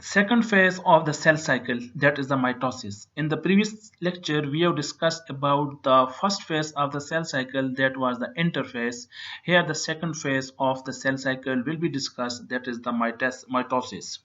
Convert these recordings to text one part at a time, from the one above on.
Second phase of the cell cycle, that is the mitosis. In the previous lecture we have discussed about the first phase of the cell cycle, that was the interphase. Here the second phase of the cell cycle will be discussed, that is the mitosis.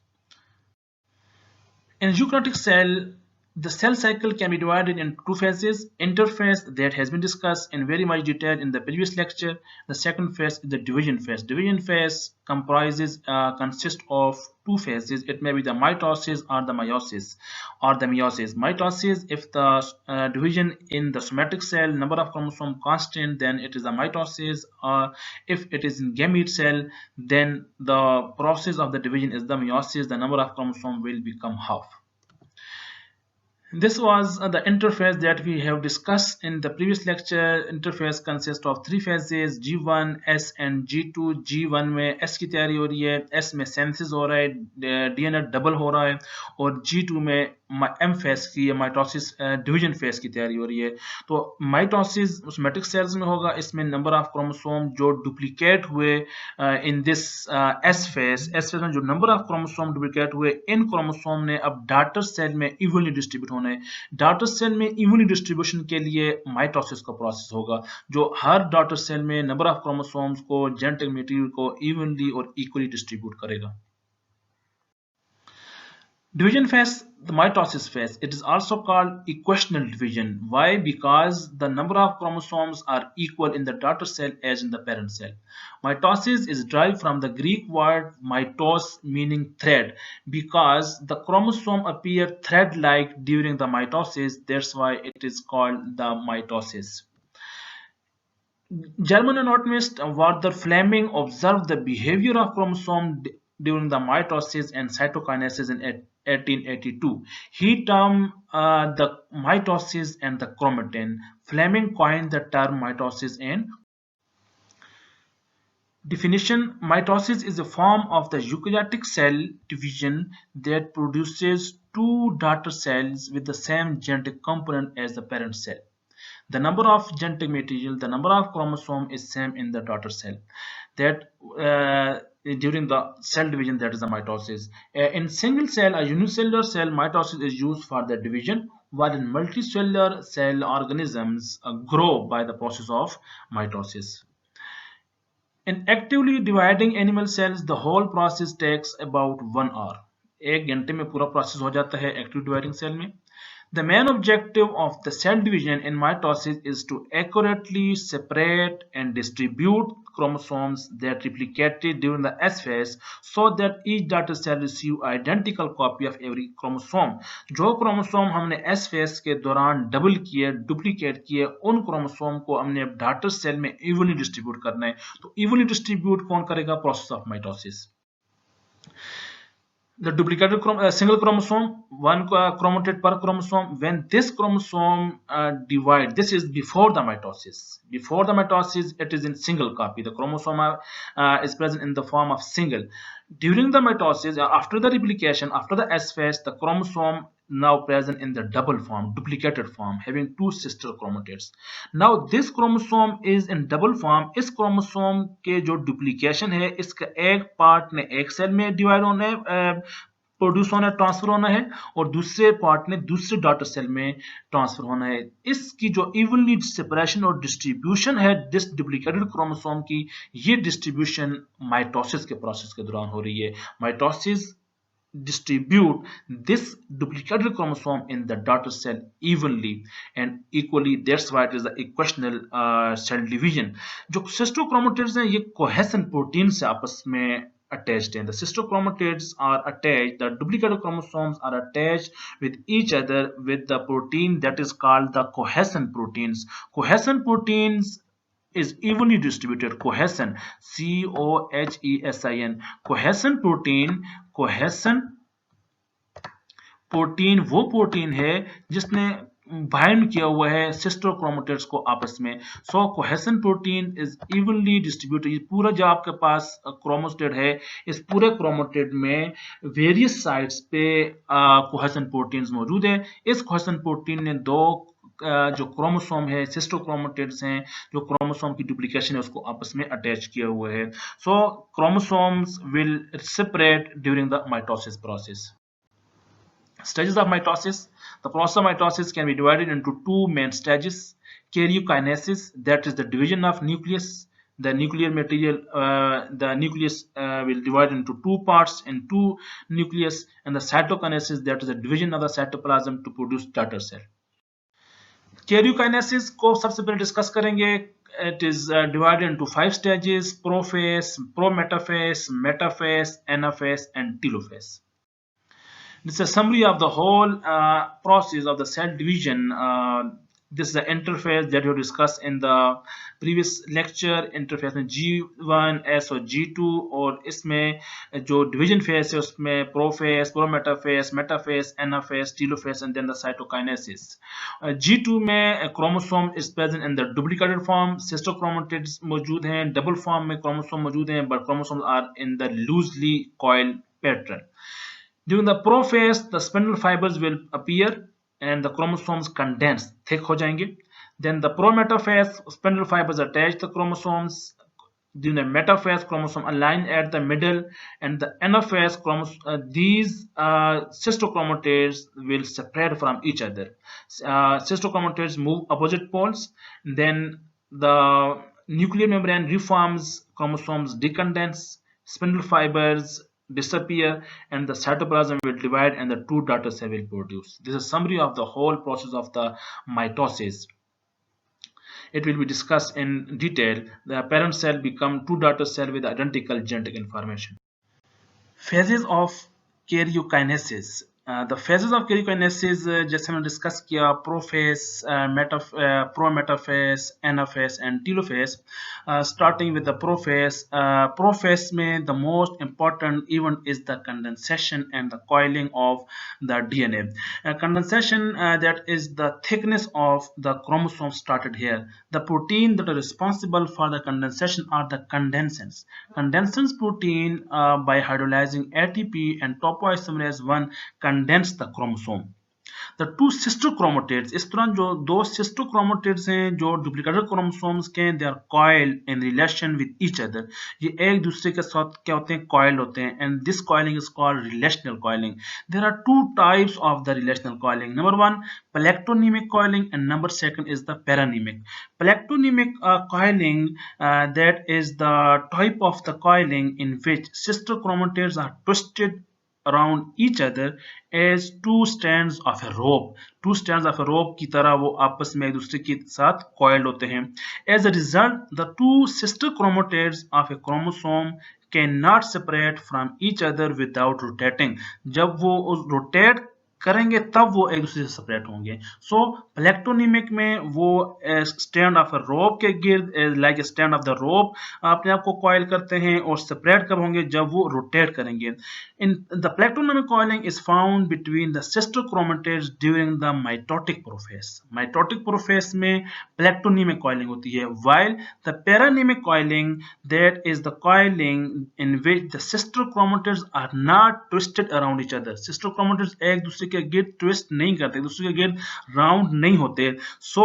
In eukaryotic cell, the cell cycle can be divided in two phases. Interphase, that has been discussed in very much detail in the previous lecture. The second phase is the division phase. Division phase consists of two phases. It may be the mitosis or the meiosis. Mitosis, if the division in the somatic cell number of chromosome constant, then it is a mitosis. Or if it is in gamete cell, then the process of the division is the meiosis. The number of chromosome will become half. This was the interface that we have discussed in the previous lecture. Interface consists of three phases, G1, S and G2. G1 में S की तैयारी हो रही है, S में senses हो रहा है, DNA डबल हो रहा है, और G2 में M फेज की माइटोसिस डिवीजन फेज की तैयारी हो रही है. तो माइटोसिस सोमैटिक सेल्स में होगा. इसमें नंबर ऑफ क्रोमोसोम जो डुप्लीकेट हुए इन दिस एस फेज में जो नंबर ऑफ क्रोमोसोम डुप्लीकेट हुए, इन क्रोमोसोम ने अब डॉटर सेल में इवनली डिस्ट्रीब्यूट होने. डॉटर सेल में इवनली डिस्ट्रीब्यूशन के लिए माइटोसिस का प्रोसेस होगा, जो हर डॉटर सेल में नंबर ऑफ क्रोमोसोम्स को, जेनेटिक मटेरियल को इवनली और इक्वली डिस्ट्रीब्यूट करेगा. Division phase, the mitosis phase, it is also called equational division. Why? Because the number of chromosomes are equal in the daughter cell as in the parent cell. Mitosis is derived from the Greek word mitos, meaning thread, because the chromosome appear thread-like during the mitosis. That's why it is called the mitosis. German anatomist Walter Fleming observed the behavior of chromosome during the mitosis and cytokinesis in 1882. He termed the mitosis and the chromatin. Fleming coined the term mitosis and definition. Mitosis is a form of the eukaryotic cell division that produces two daughter cells with the same genetic component as the parent cell. The number of genetic material, the number of chromosome is same in the daughter cell. That during the cell division, that is the mitosis. In single cell, a unicellular cell, mitosis is used for the division, while in multicellular cell organisms grow by the process of mitosis. In actively dividing animal cells, the whole process takes about 1 hour. 1 घंटे में पूरा process हो जाता है active dividing cell में. The main objective of the cell division in mitosis is to accurately separate and distribute chromosomes that replicated during the S phase so that each daughter cell receive identical copy of every chromosome. जो chromosome हमने S phase के दौरान double किए, duplicate किए, उन chromosome को हमने अब daughter cell में इवनली डिस्ट्रीब्यूट करना है. तो इवनली डिस्ट्रीब्यूट कौन करेगा? Process of mitosis. The duplicated single chromosome, one chromatid per chromosome. When this chromosome divide, this is before the mitosis. Before the mitosis, it is in single copy. The chromosome is present in the form of single. During the mitosis, after the replication, after the S phase, the chromosome now present in the double form, duplicated form, having two sister chromatids. Now this chromosome is in double form. इस chromosome के जो duplication है, इसका एक part ने एक cell में divide होना है, प्रोड्यूस होना है, ट्रांसफर होना है, और दूसरे पार्ट ने दूसरे डॉटर सेल में ट्रांसफर होना है. इसकी जो इवनली सेपरेशन और डिस्ट्रीब्यूशन है दिस डुप्लीकेटेड क्रोमोसोम की, ये डिस्ट्रीब्यूशन माइटोसिस के प्रोसेस के दौरान हो रही है. Mitosis distribute this duplicated chromosome in the daughter cell evenly and equally. That's why it is the equational cell division. जो सिस्टोक्रोमेटिड्स हैं ये कोहेसन प्रोटीन से आपस में attached हैं. The sisterchromatids are attached, the duplicated chromosomes are attached with each other with the protein that is called the cohesion proteins. Cohesion proteins is evenly distributed. Cohesion, COHESIN. Cohesion protein वो protein है जिसने bind किया हुआ है sister chromatids को आपस में. So cohesin protein is evenly distributed. पूरा जो आपके पास क्रोमोस्टेड है, इस पूरे क्रोमेटिड में वेरियस साइट्स पे कोहेसन प्रोटीन्स मौजूद है. इस कोहेसन प्रोटीन ने दो जो क्रोमोसोम है, सिस्टर क्रोमेटिड्स हैं, जो क्रोमोसोम की डुप्लीकेशन है उसको आपस में अटैच किया हुआ है. So chromosomes will separate during the mitosis process. Stages of mitosis. The process of mitosis can be divided into two main stages. Karyokinesis, that is the division of nucleus. The nuclear material, the nucleus will divide into two parts in two nucleus, and the cytokinesis, that is the division of the cytoplasm to produce daughter cell. Karyokinesis को सबसे पहले discuss करेंगे. It is divided into 5 stages: prophase, prometaphase, metaphase, anaphase, and telophase. This is a summary of the whole process of the cell division. This is the interface that you discussed in the previous lecture. Interface में G1S और G2, और इसमें जो division phase है उसमें prophase, prometaphase, metaphase, anaphase, telophase, and then the cytokinesis. G2 में chromosome is present in the duplicated form. Sister chromatids मौजूद हैं. Double form में chromosome मौजूद हैं, but chromosomes are in the loosely coiled pattern. During the prophase, the spindle fibers will appear and the chromosomes condense, thick हो जाएंगे. Then the prometaphase, spindle fibers attach the chromosomes. During the metaphase, chromosome align at the middle, and the anaphase, these cystochromatids will separate from each other. Cystochromatids move opposite poles. Then the nuclear membrane reforms, chromosomes decondense, spindle fibers disappear, and the cytoplasm will divide and the two daughter cells will produce. This is a summary of the whole process of the mitosis. It will be discussed in detail. The parent cell become two daughter cells with identical genetic information. Phases of karyokinesis. The phases of karyokinesis जैसे हमने discuss किया, prophase, prometaphase, anaphase and telophase. Starting with the prophase. Prophase में the most important event is the condensation and the coiling of the DNA. Condensation, that is the thickness of the chromosome started here. The protein that are responsible for the condensation are the condensins. Condensins protein by hydrolyzing ATP and topoisomerase 1 condense the chromosome. The two sister chromatids, इस तरह जो दो sister chromatids हैं जो duplicated chromosomes के, they are coiled in relation with each other. ये एक दूसरे के साथ क्या होते हैं, coiled होते हैं, and this coiling is called relational coiling. There are two types of the relational coiling. Number one, plectonymic coiling, and number second is the paranymic. Plectonymic coiling, that is the type of the coiling in which sister chromatids are twisted around each other as two strands of a rope. Two strands of a rope की तरह वो आपस में एक दूसरे के साथ coiled होते हैं. As a result, the two sister chromatids of a chromosome cannot separate from each other without rotating. जब वो rotate करेंगे तब वो एक दूसरे से सेपरेट होंगे. सो प्लेक्टोनिमिक में वो स्टैंड ऑफ अ रोप के गिर्द, like stand of the rope, अपने आप को कॉइल करते हैं, और सेपरेट कब होंगे, जब वो रोटेट करेंगे. In the plectonemic coiling is found between the sister chromatids during the mitotic prophase. Mitotic prophase में प्लेक्टोनिमिक कॉइलिंग होती है, while the paranymic coiling, that is the coiling in which the sister chromatids are not twisted around each other. Sister chromatids एक दूसरे के गिर्द twist नहीं करते, एक दूसरे के गिर्द राउंड नहीं होते. So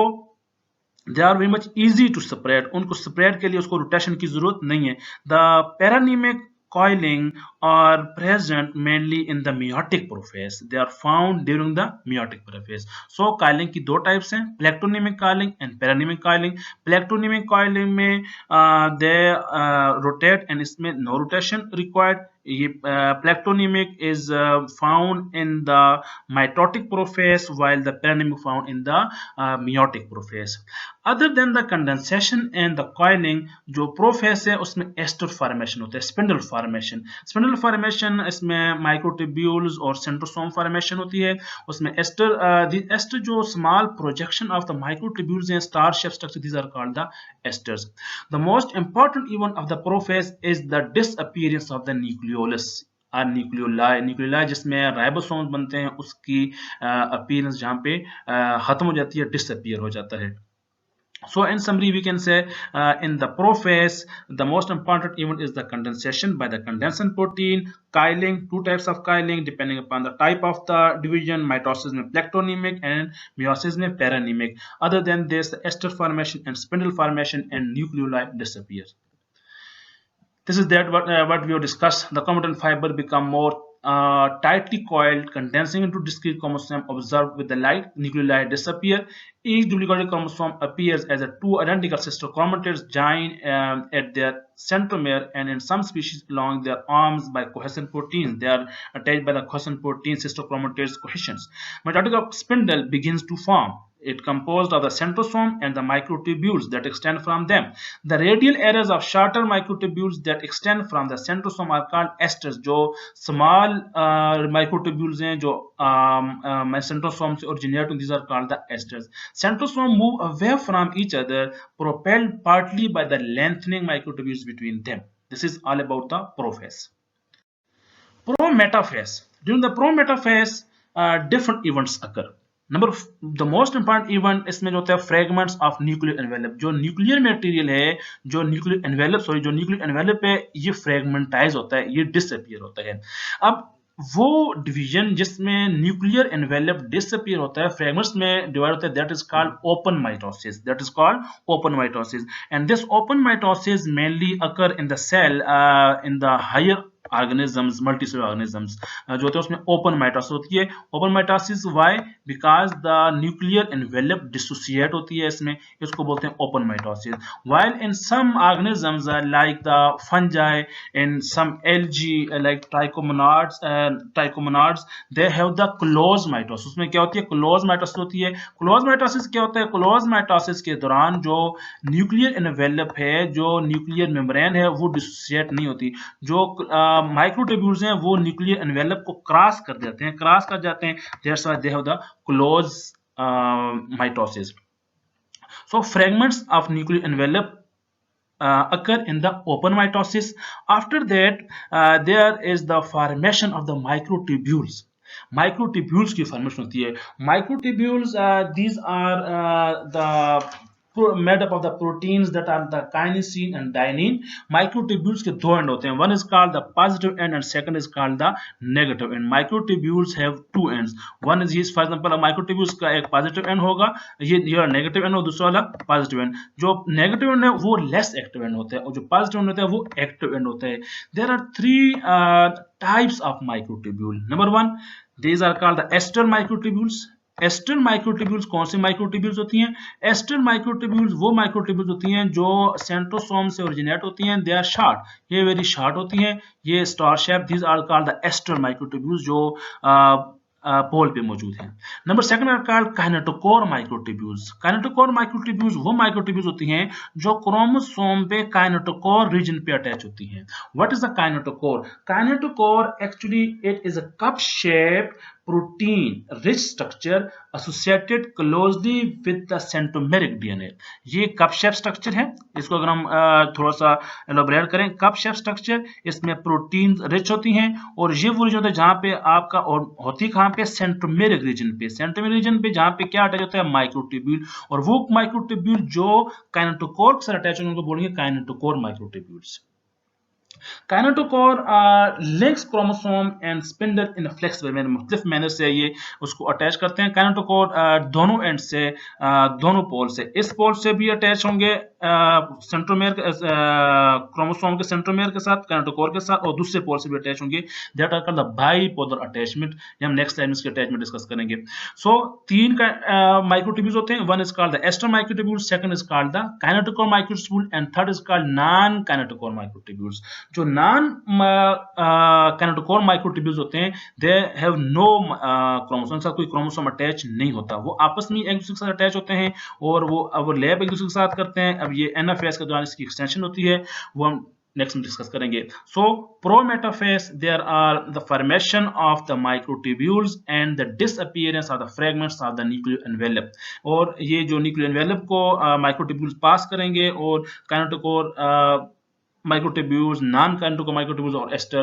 they are very much easy to separate. उनको सेपरेट के लिए उसको रोटेशन की जरूरत नहीं है. The paranemic coiling are present mainly in the meiotic prophase. They are found during the meiotic prophase. So coiling की दो types हैं, plectonymic coiling and paranymic coiling. Plectonymic coiling में they rotate and इसमें no rotation required. Plectonymic is found in the mitotic prophase, while the paranymic found in the meiotic prophase. Other than the condensation and the coiling, जो prophase है उसमें ester formation होता है, spindle formation. Spindle formation इसमें microtubules और centrosome formation होती है. उसमें ester, the ester जो small projection of the microtubules हैं, star shaped structure, these are called the esters. The most important event of the prophase is the disappearance of the nucleolus और nucleoli जिसमें ribosome बनते हैं, उसकी appearance जहाँ पे खत्म हो जाती है, डिसअपीयर हो जाता है. So in summary, we can say in the prophase, the most important event is the condensation by the condensin protein. Coiling, two types of coiling depending upon the type of the division. Mitosis में plectonymic and meiosis में paranymic. Other than this, the ester formation and spindle formation and nucleoli disappear. This is that what we have discussed. The chromatin fiber become more tightly coiled, condensing into discrete chromosome observed with the light. Nucleoli disappear. Each duplicated chromosome appears as a two identical sister chromatids joined at their centromere, and in some species along their arms by cohesion proteins. They are attached by the cohesion protein sister chromatids cohesions. Mitotic spindle begins to form. It composed of the centrosome and the microtubules that extend from them. The radial areas of shorter microtubules that extend from the centrosome are called esters. जो small microtubules हैं जो centrosome से originate, these are called the esters. Centrosome move away from each other, propelled partly by the lengthening microtubules between them. This is all about the prophase. Prometaphase. During the prometaphase, different events occur. The most important event इसमें जो होता है fragments of nuclear envelope. जो nuclear material है, जो nuclear envelope है, ये फ्रेगमेंटाइज होता है, ये डिसअपियर होता है. अब वो डिवीजन जिसमें न्यूक्लियर एनवेलप डिसअपियर होता है, फ्रेगमेंट्स में डिवाइड होता है, that is called open mitosis. And this open mitosis mainly occur in the cell in the higher organisms, multicellular organisms जो होते हैं उसमें ओपन माइटोसिस होती है. Open mitosis why? Because the nuclear envelope dissociate होती है इसमें, इसको बोलते हैं open mitosis. While in some organisms like the fungi, in some algae like trichomonads, they have the close mitosis. उसमें क्या होती है? क्लोज माइटोसिस होती है. क्लोज माइटोसिस क्या होता है? क्लोज माइटोसिस के दौरान जो न्यूक्लियर एनवेलप है, जो न्यूक्लियर मेम्ब्रेन है, वो डिसोसिएट नहीं होती. जो माइक्रोट्यूब्यूल्स हैं वो न्यूक्लियर एनवेलप को क्रॉस कर जाते हैं, that's why they have the close mitosis. So fragments of nuclear envelope occur in the open mitosis. After that, there is the formation of the microtubules. Microtubules की formation होती है. Microtubules, these are the made up of the proteins that are the kinesin and dynein. Microtubules के दो end होते हैं. One is called the positive end and second is called the negative end. Microtubules have two ends. One is, for example, microtubules का एक positive end होगा, ये negative end हो, दूसरा वाला positive end. जो negative end है वो less active end होता है और जो positive end होता है वो active end होता है. There are three types of microtubule. Number one, these are called the ester microtubules. Aster microtubules कौन से माइक्रोट्यूब्यूल्स होती हैं? एस्टर माइक्रोट्यूब्यूल्स वो माइक्रोट्यूब्यूल्स होती हैं जो सेंट्रोसोम से ओरिजिनेट होती हैं. दे आर शार्ट, ये वेरी शार्ट होती हैं, ये star shape. These are called the aster microtubules जो पोल पे मौजूद हैं. Number second are called kinetochore microtubules. Kinetochore microtubules वो माइक्रोट्यूब्यूल्स होती हैं जो क्रोमोसोम पे काइनेटोकोर रीजन पे अटैच होती हैं. What is the kinetochore? Kinetochore actually it is a cup shaped protein rich structure associated closely with the centromeric DNA. ये cup shape structure है. इसको अगर हम थोड़ा सा एलोबरेट करें, कप शेप स्ट्रक्चर, इसमें प्रोटीन रिच होती हैं और ये वो रीजन होता है जहां पे आपका, और होती कहां पे? सेंट्रोमेरिक रीजन पे. सेंट्रोमेरिक रीजन पे जहां पे क्या अटैच होता है? माइक्रोट्यूब्यूल. और वो माइक्रोट्यूब्यूल जो काइनेटोकोर से अटैच होंगे उनको बोलेंगे kinetochore microtubules. Kinetochore links chromosome and spindle in flexible manner. मुख्तलिफ मैनर से ये उसको अटैच करते हैं. काइनेटोकोर दोनों एंड से, दोनों पोल से, इस पोल से भी अटैच होंगे सेंट्रोमेयर क्रोमोसोम के सेंट्रोमेयर के साथ, काइनेटोकोर के साथ, और दूसरे पोल से भी अटैच होंगे. That are called the bipolar attachment. ये हम नेक्स्ट टाइम इसके अटैचमेंट डिस्कस करेंगे. सो तीन माइक्रोट्यूब्यूल्स होते हैं. One is called the aster microtubule, second is called the kinetochore microtubule and third is called non kinetochore microtubules. जो non kinetochore microtubules होते हैं, दे हैव नो क्रोमोसोम, साथ कोई क्रोमोसोम अटैच नहीं होता. वो आपस में एक दूसरे के साथ अटैच होते हैं और वो लैब एक दूसरे के साथ करते हैं. अब ये एनाफेज के दौरान इसकी एक्सटेंशन होती है, वो हम नेक्स्ट में डिस्कस करेंगे. So prometaphase, there are the formation of the microtubules and the disappearance of the fragments of the nuclear envelope. और ये जो न्यूक्लियर एनवेलप को माइक्रोट्यूब्यूल्स पास करेंगे और काइनेटोकोर microtubules, non-canetocoर microtubules और ester,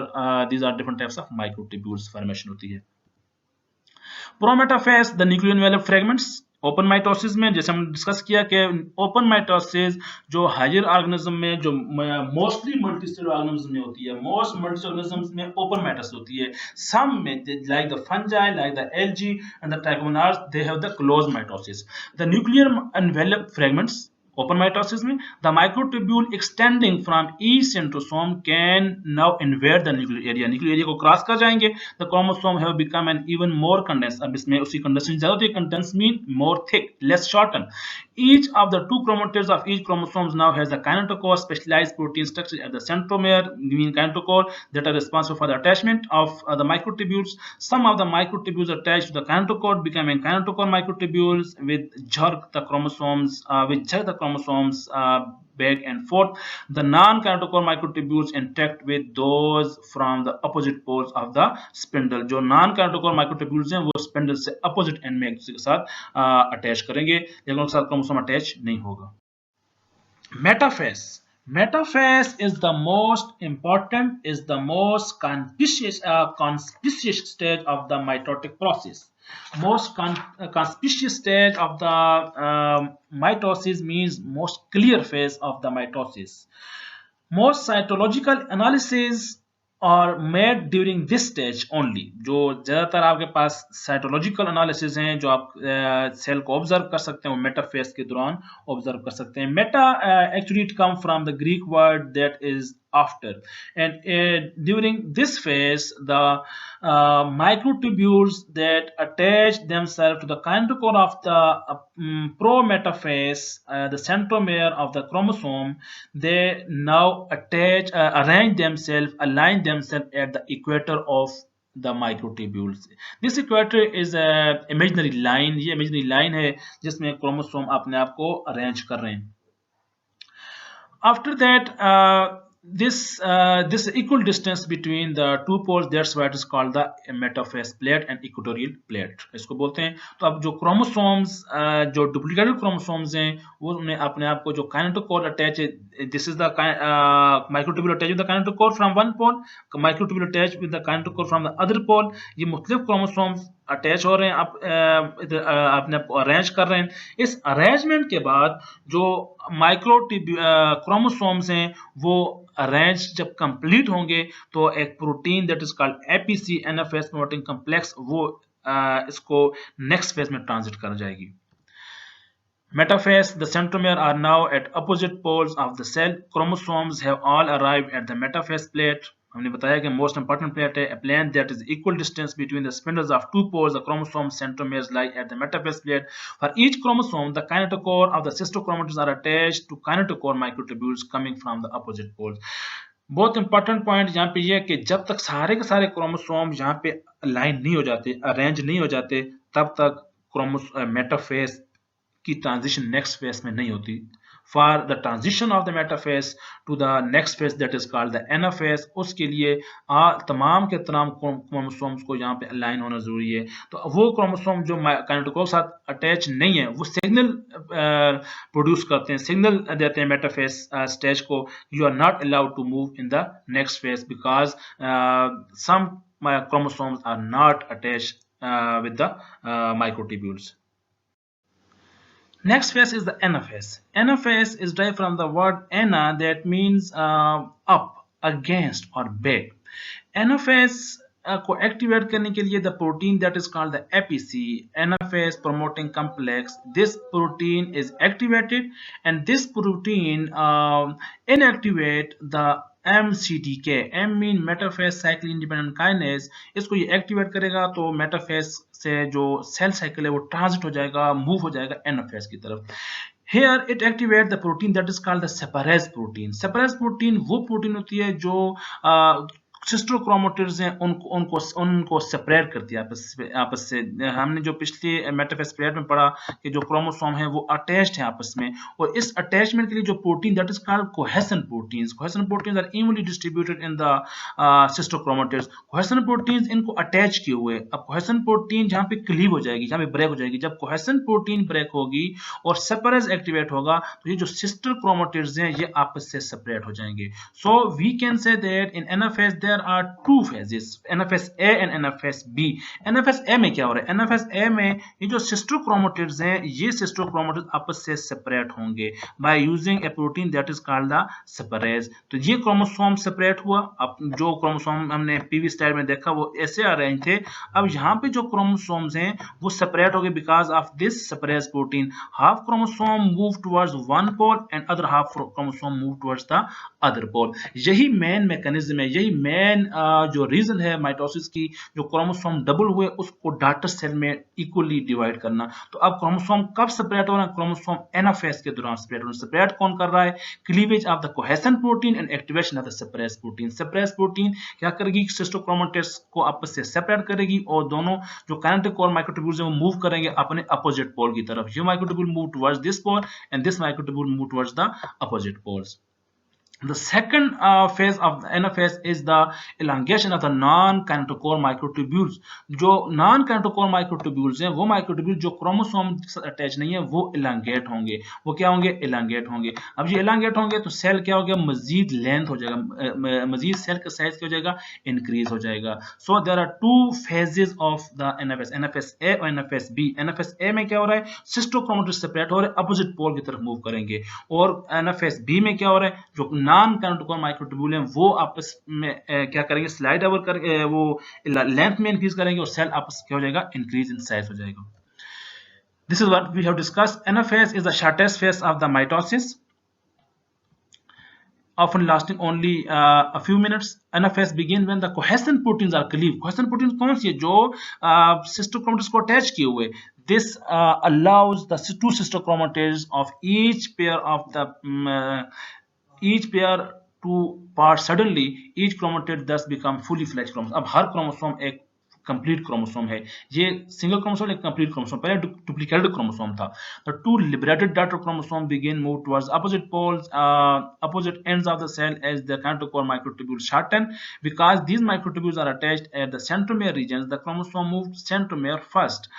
these are different types of microtubules formation होती है. Prometaphase, the nuclear envelop fragments. Open mitosis में जैसे हम डिस्कस किया कि ओपन माइटोसिस जो हायर ऑर्गेनिज्म में, जो मोस्टली मल्टीसेलुलर ऑर्गेनिज्म में होती है, मोस्ट मल्टीसेलुलर ऑर्गेनिज्म्स में ओपन माइटोसिस होती है. सम में like the fungi, like the algae and the trichomonads, they have the close mitosis. The nuclear envelope fragments open mitosis में the microtubule extending from each centrosome can now invade the nuclear area को cross कर जाएंगे, the chromosome have become an even more condense, अब इसमें उसकी condensation ज्यादा होती है, condense mean more thick, less shorten, each of the two chromatids of each chromosomes now has a kinetochore, specialized protein structure at the centromere, mean kinetochore, that are responsible for the attachment of the microtubules. Some of the microtubules attached to the kinetochore becoming kinetochore microtubules with jerk the chromosomes back and forth. The non-kinetochore microtubules interact with those from the opposite poles of the spindle. जो non-kinetochore microtubules हैं वो spindle से opposite end में एक दूसरे के साथ attach करेंगे, लेकिन उनके साथ क्रोमोसोम अटैच नहीं होगा। Metaphase. Metaphase is the most important, is the most conspicuous stage of the mitotic process. Most conspicuous stage of the mitosis means most clear phase of the mitosis. Most cytological analyses are made during this stage only. जो ज़्यादातर आपके पास cytological analysis हैं जो आप cell को observe कर सकते हैं वो मेटाफेज के दौरान ऑब्जर्व कर सकते हैं। Meta actually it come from the Greek word that is after, and during this phase the microtubules that attach themselves to the kinetochore of the prometaphase, the centromere of the chromosome, they now attach arrange themselves, align themselves at the equator of the microtubules. This equator is a imaginary line, ये imaginary line है जिसमें chromosome अपने आप को arrange कर रहे हैं। After that this equal distance between the two poles, that's why it is called the metaphase plate and equatorial plate इसको बोलते हैं। तो अब जो क्रोमोसोम्स जो डुप्लीकेटेड क्रोमोसोम्स हैं वो उन्हें अपने आप को जो काइनेटोकोर अटैच है, this is the microtubule attach with the kinetochore from one pole, microtubule attach with the kinetochore from the other pole, ये मुख्तलिफ क्रोमोसोम्स अटैच हो रहे हैं, अपने आप अरेंज कर रहे हैं। इस अरेंजमेंट के बाद जो क्रोमोसोम्स हैं वो अरेंज जब कंप्लीट होंगे तो एक protein that is called APC NFS protein complex वो इसको नेक्स्ट फेज में ट्रांजिट कर जाएगी। Metaphase, the centromere are now at opposite poles of the cell. Chromosomes have all arrived at the metaphase plate. हमने बताया कि मोस्ट इंपॉर्टेंट प्लेट है, a plane that is equal distance between the spindles of two poles. The chromosome centromeres lie at the metaphase plate. For each chromosome, the kinetochore of the sister-chromatids are attached to kinetochore microtubules coming from the opposite poles. बहुत important point यहाँ पे ये है कि जब तक सारे के सारे क्रोमोसोम यहाँ पे अलाइन नहीं हो जाते, अरेंज नहीं हो जाते, तब तक मेटाफेज की ट्रांजिशन नेक्स्ट फेज में नहीं होती। For the transition of the metaphase two the next phase that is called the anaphase, उसके लिए तमाम के तमाम क्रोमोसोम्स को यहाँ पे अलाइन होना जरूरी है। तो वो क्रोमोसोम जो काइनेटोकोर के साथ अटैच नहीं है वो सिग्नल प्रोड्यूस करते हैं, सिग्नल देते हैं मेटाफेज स्टेज को, you are not allowed to move in the next phase because some chromosomes are not attached with the microtubules. Next phase is the anaphase. Anaphase is derived from the word ana that means up, against or back. Anaphase को activate करने के लिए the protein that is called the APC, anaphase promoting complex, this protein is activated and this protein inactivate the MCDK, M mean metaphase cycle independent kinase, इसको ये activate करेगा तो metaphase से जो सेल साइकिल है वो ट्रांजिट हो जाएगा, मूव हो जाएगा एनाफेज की तरफ। Here it activate the protein that is called the separase protein. Separase protein वो प्रोटीन होती है जो सिस्टर क्रोमेटिड्स हैं उनको सेपरेट करती है आपस से। हमने जो पिछली मेटाफेज प्लेट में पढ़ा कि जो क्रोमोसोम है वो अटैच्ड है आपस में, और इस अटैचमेंट के लिए जो protein that is called cohesin proteins, cohesin proteins are evenly distributed in the sister chromatids. Cohesin proteins इनको अटैच किए हुए, अब कोहेसन प्रोटीन जहाँ पे क्लीव हो जाएगी, जहाँ पे ब्रेक हो जाएगी, जब कोहेसन प्रोटीन ब्रेक होगी और सेपरेज एक्टिवेट होगा तो ये जो सिस्टर क्रोमेटिड्स हैं ये आपस से सेपरेट हो जाएंगे। So we can say that in anaphase there are two phases, NFS A and NFS B. NFS A में क्या हो रहा है? NFS A में ये जो सिस्टर क्रोमेटिड्स हैं, ये सिस्टर क्रोमेटिड्स आपस से सेपरेट होंगे by using a protein that is called the separase. तो ये क्रोमोसोम सेपरेट हुआ। अब जो क्रोमोसोम हमने पीवी स्लाइड में देखा वो ऐसे अरेंज थे। अब यहाँ पे जो क्रोमोसोम्स हैं वो सेपरेट हो गए because of this separase protein. Half chromosome move towards one pole and other half chromosome move towards the other pole. यही मेन मैकेनिज्म है, यही मेन जो रीजन है माइटोसिस की, जो क्रोमोसोम डबल हुए उसको डॉटर सेल में इक्वली डिवाइड करना। तो अब क्रोमोसोम कब सेपरेट हो रहा है? क्रोमोसोम एनाफेज के दौरान सेपरेट हो रहा है। सेपरेट कौन कर रहा है? Cleavage of the cohesin protein and activation of the separase protein. Separase protein क्या करेगी? सिस्टर क्रोमेटिड्स को आपस से सेपरेट करेगी और दोनों जो काइनेटिक और माइक्रोट्यूब्यूल्स हैं वो मूव करेंगे अपने अपोजिट पोल की तरफ। ये microtubule move towards this pole and this microtubule move towards the opposite poles. The second phase of the NFS is the elongation of the non-kinetochore microtubules. जो non-kinetochore microtubules हैं वो microtubule जो chromosome से attach नहीं है वो elongate होंगे। वो क्या होंगे? elongate होंगे। अब ये elongate होंगे तो सेल क्या हो गया? मजीद लेंथ हो जाएगा, मजीद सेल का साइज क्या हो जाएगा? इंक्रीज हो जाएगा। So there are two phases of the NFS, NFS A और NFS B। NFS A में क्या हो रहा है? सिस्टर क्रोमेटिड्स सेपरेट हो रहे हैं, अपोजिट पोल की तरफ मूव करेंगे। और NFS B में क्या हो रहा है? जो नॉन काइनेटोकोर माइक्रोट्यूब्यूल हैं वो आपस में क्या करेंगे? स्लाइड ओवर कर वो लेंथ में इंक्रीज करेंगे और सेल आपस क्या हो जाएगा? इंक्रीज इन साइज हो जाएगा। This is what we have discussed. Anaphase is the shortest phase of the mitosis, often lasting only a few minutes. NFS begin when the cohesion proteins are cleaved. cohesion proteins कौन सी है? जो sister chromatids को attach किए हुए। This allows the two sister chromatids of each pair to part suddenly. Each chromatid thus become fully fledged chromosome. अब हर chromosome एक complete chromosome है। ये सिंगल क्रोमोसोम एक कंप्लीट क्रोमोसोम, पहले डुप्लीकेटेड क्रोमोसोम था। The two liberated daughter chromosome begin move towards opposite poles, opposite ends of the cell as the kinetochore microtubules shorten. Because these microtubules are attached at the centromere regions, the chromosome move centromere first.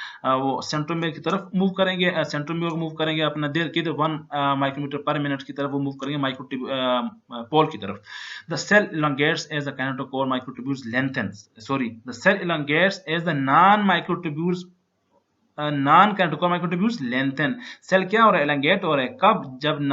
वो centromere की तरफ move करेंगे, centromere move करेंगे अपना देर की 1 micrometer पर minute की तरफ वो मूव करेंगे माइक्रोट्यूब्यूल पोल की तरफ। The cell elongates as the kinetochore microtubules lengthens. The cell elongates as the non-microtubules non-kinetochore microtubules lengthen. Cell क्या हो रहा है? elongate हो रहा है। कब? जब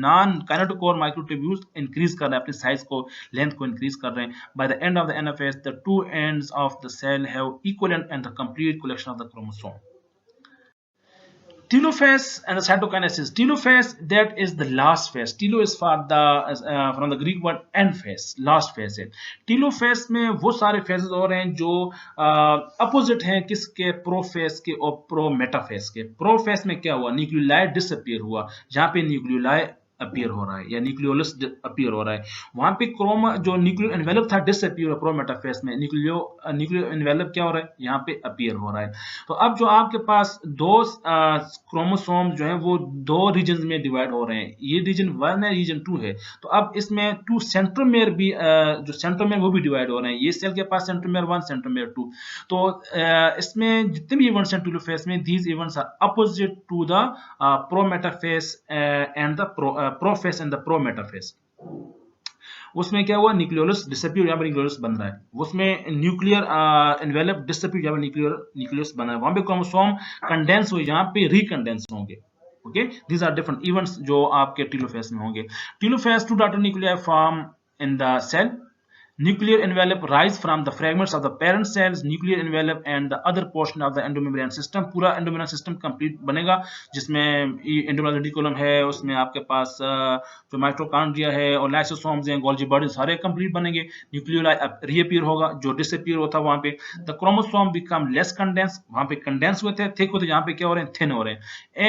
non kinetochore microtubules increase कर रहे हैं अपनी साइज को, लेंथ को increase कर रहे हैं। By the end of the NFS, the two ends of the cell have equal end and the complete collection of the chromosome. Telophase and the cytokinesis. Telophase, that is the last phase. Telo is for the from the Greek word end phase, last phase है। Telophase में वो सारे phases हो रहे हैं जो opposite हैं किसके? प्रोफेज के और प्रोमेटाफेज के। प्रोफेज में क्या हुआ? न्यूक्लियोलाई डिसअपीयर हुआ। जहाँ पे न्यूक्लियोलाई अपीयर हो रहा है या न्यूक्लियोलस अपीयर हो रहा है, वहां पे क्रोम जो न्यूक्लियो एनवेलप था डिसअपीयर हो प्रोमेटाफेज में। न्यूक्लियो एनवेलप क्या हो रहा है? यहाँ पे अपीयर हो रहा है। तो अब जो आपके पास दो क्रोमोसोम जो है वो दो रीजन में डिवाइड हो रहे हैं, ये रीजन 1 है, रीजन 2 है। तो अब इसमें टू सेंट्रोमेयर भी जो सेंट्रोमेयर वो भी डिवाइड हो रहे हैं। ये सेल के पास सेंट्रोमेयर 1 सेंट्रोमेयर 2। तो इसमें जितने भी इवेंट्स हैं टेलोफेज में, these events are opposite to the prometaphase and the prophase and the prometaphase. उसमें क्या हुआ? न्यूक्लियोलस डिसअपीयर, यहाँ पर न्यूक्लियोलस बन रहा है। उसमें न्यूक्लियर एनवेलप डिसअपीयर, यहाँ पर न्यूक्लियोलस बन रहा है। वहां पे क्रोमोसोम कंडेंस हुए, यहाँ पे रिकंडेंस होंगे। Okay, these are different events जो आपके टेलोफेज में होंगे। Telophase two daughter nuclei form in the cell. Nuclear envelope rise from the fragments of the parent cells, nuclear envelope and the other portion of the endomembrane system. पूरा endomembrane system complete बनेगा जिसमें endomembrane reticulum है, उसमें आपके पास जो mitochondria है और lysosomes हैं, गोल्गी बॉडी, सारे कंप्लीट बनेंगे। न्यूक्लियोलाई रीअपीयर होगा जो डिसअपीयर होता वहां पे। The chromosome become less condense, वहां पे कंडेंस हुए थे, थिक होते, यहाँ पे क्या हो रहे हैं? थिन हो रहे हैं।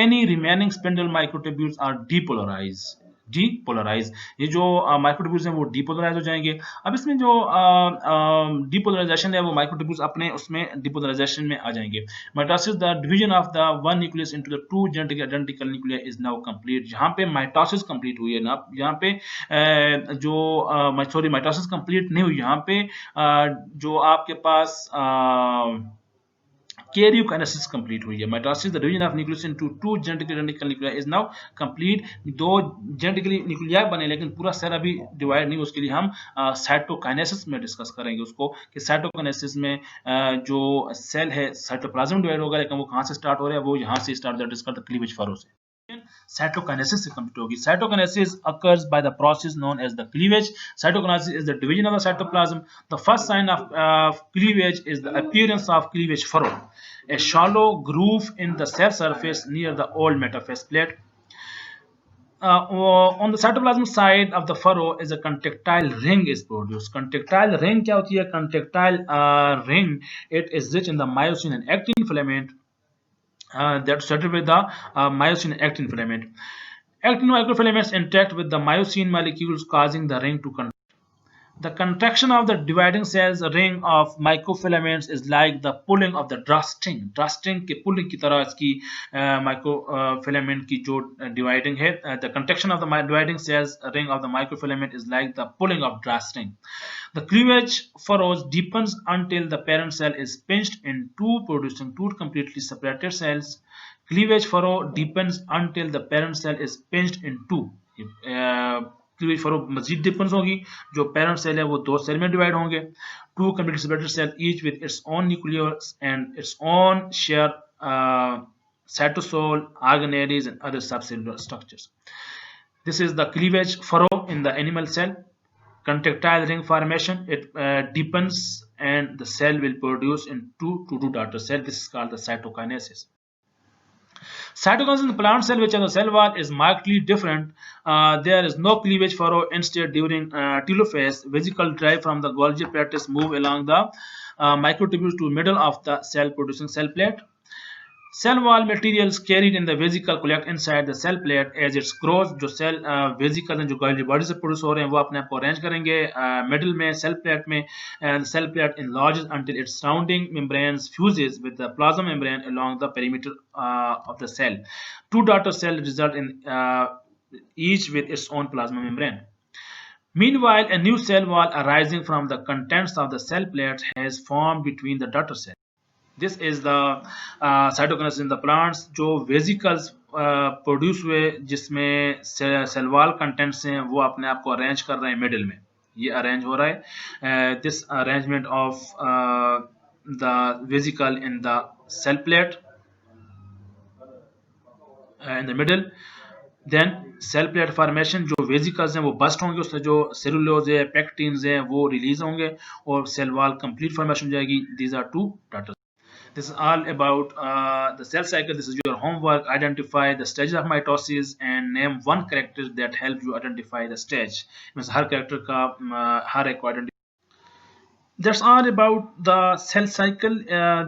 Any remaining spindle microtubules are depolarize. ये जो माइक्रोट्यूब्यूल्स हैं वो डीपोलराइज हो जाएंगे। अब इसमें जो डीपोलराइजेशन है वो माइक्रोट्यूब्यूल्स अपने उसमें डीपोलराइजेशन में आ जाएंगे। Mitosis, the division of the one nucleus into the two genetically identical nuclei is now complete. जहां पे माइटोसिस कंप्लीट हुई है ना, यहाँ पे माइटोसिस कंप्लीट नहीं हुई, यहाँ पे जो आपके पास कैरियोकाइनेसिस कंप्लीट हुई है। Mitosis the division of nucleus into two genetically identical nuclei is now complete. दो जेनेटिकली न्यूक्लियाई बने लेकिन पूरा सेल अभी डिवाइड नहीं, उसके लिए हम साइटोकाइनेसिस में डिस्कस करेंगे उसको कि साइटोकाइनेसिस में जो सेल है साइटोप्लाज्म डिवाइड होगा, लेकिन वो कहाँ से स्टार्ट हो रहा है, वो यहाँ से start, that is called the cleavage furrow से। Cytokinesis से कंप्लीट होगी। Cytokinesis occurs by the process known as the cleavage. Cytokinesis is the division of the cytoplasm. The first sign of cleavage is the appearance of cleavage furrow, a shallow groove in the cell surface near the old metaphase plate. On the cytoplasm side of the furrow is a contractile ring is produced. Contractile ring क्या होती है? Contractile ring, it is rich in the myosin and actin filament that started with the myosin and actin filament. Actinoacrofilaments interact with the myosin molecules, causing the ring to contract. The contraction of the dividing cells ring of microfilaments is like the pulling of the drawstring. Drawstring के pulling की तरह इसकी microfilament की जो dividing है. The contraction of the dividing cells ring of the microfilament is like the pulling of drawstring. The cleavage furrows deepens until the parent cell is pinched in two, producing two completely separated cells. Cleavage furrow deepens until the parent cell is pinched in two. Cleavage furrow मजीद difference होगी, जो parent cell है वो दो cell में divide होंगे, two complete separated cell each with its own nucleus and its own share cytosol, organelles and other subcellular structures. This is the cleavage furrow in the animal cell. Contractile ring formation, it deepens and the cell will produce in two daughter cell. This is called the cytokinesis. Cytokinesis in the plant cell, which on the cell wall is markedly different. There is no cleavage furrow. Instead, during telophase, vesicle derived from the Golgi apparatus move along the microtubules to middle of the cell, producing cell plate. Cell wall materials carried in the vesicle collect inside the cell plate as it grows. जो cell vesicle हैं जो Golgi body से produce हो रहे हैं वो अपने आप को arrange करेंगे middle में cell plate में, and cell plate enlarges until its surrounding membranes fuses with the plasma membrane along the perimeter of the cell. Two daughter cells result in each with its own plasma membrane. Meanwhile, a new cell wall arising from the contents of the cell plate has formed between the daughter cells. This is the cytokinesis in the plants, जो vesicles produce हुए जिसमें cell wall contents हैं वो अपने आप को arrange कर रहे हैं मिडिल में, ये अरेंज हो रहा है. This arrangement of the vesicle in the cell plate in the middle. Then cell plate formation, जो वेसिकल्स हैं वो बस्ट होंगे, उससे जो सेलुलोज है पेक्टिन्स हैं वो रिलीज होंगे और सेल वॉल कंप्लीट फॉर्मेशन हो जाएगी. These are two daughter. This is all about the cell cycle. This is your homework. Identify the stages of mitosis and name one character that helps you identify the stage. Means her character का हर एक को identify. That's all about the cell cycle.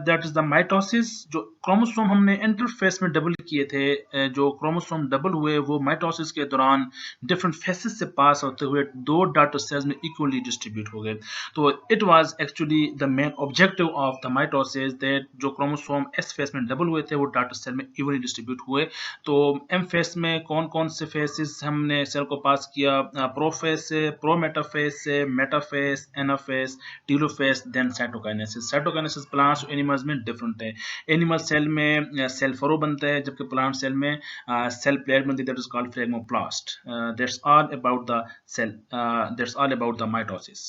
That is the mitosis. जो chromosome हमने interface में double किए थे, जो chromosome double हुए वो माइटोसिस के दौरान डिफरेंट फेसेस से पास होते हुए दो डॉटर सेल्स में इक्वली डिस्ट्रीब्यूट हो गए. तो it was actually the main objective of the mitosis that जो क्रोमोसोम एस फेस में डबल हुए थे वो डॉटर सेल में इक्वली डिस्ट्रीब्यूट हुए. तो एम फेस में कौन कौन से फेसेस हमने सेल को पास किया? प्रोफेस से, प्रोमेटाफेस से, metaphase, anaphase, telophase, then cytokinesis. Cytokinesis plants और एनिमल्स में डिफरेंट है. एनिमल सेल में सेल फरो बनता है, जबकि प्लांट सेल में सेल प्लेट बनती है, that is called phragmoplast. That's all about the cell, that's all about the mitosis.